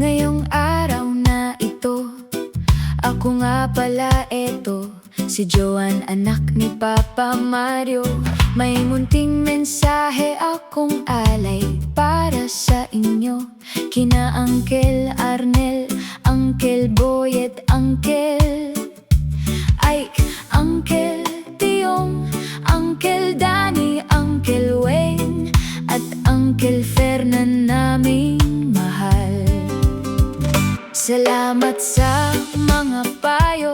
ngayong araw na ito. Ako nga pala eto, si Joan, anak ni Papa Mario. May munting mensahe akong alay para sa inyo, kina Uncle Arnel, Uncle Boy at Uncle Ike, Uncle Tiong, Uncle Danny, Uncle Wayne at Uncle Fernan naming mahal. Salamat sa mga payo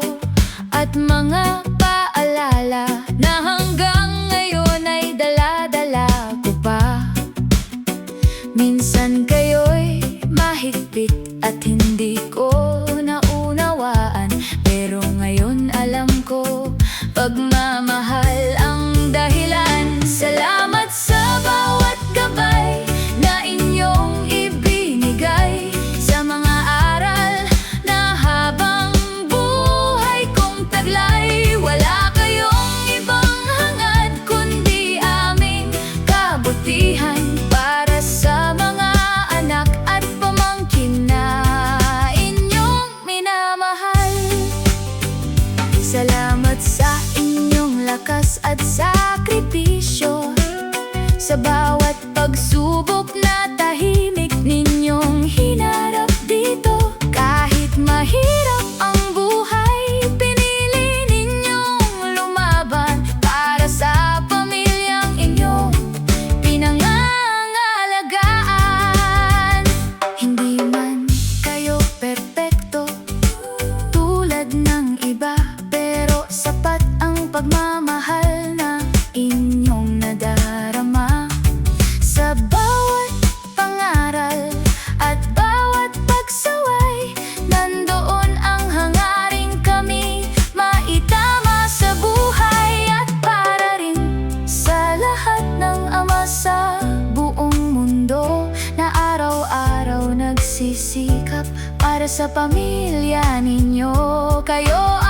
at mga paalala na hanggang ngayon ay dala-dala ko pa. Minsan kayo'y mahigpit at hindi ko naunawaan, pero ngayon alam ko, pagmamahal ang dahilan. Salamat sa bawat gabay na inyong ibinigay, sa mga aral na habang buhay kong taglay. Wala kayong ibang hangad kundi aming kabutihan para sa mga anak at pamangkin na inyong minamahal. Salamat sa inyong lakas at sakripisyo, sa bawat pagsubok na tahimik ninyong hinarap dito. Kahit mahirap ang buhay, pinili ninyong lumaban para sa pamilyang inyong pinangangalagaan. Hindi man kayo perpekto tulad ng iba, pero sapat ang pagmamahal na inyong nadarama. Sa bawat pangaral at bawat pagsaway, nandoon ang hangaring kami maitama sa buhay. At para rin sa lahat ng ama sa buong mundo na araw-araw nagsisikap para sa pamilya ninyo, kayo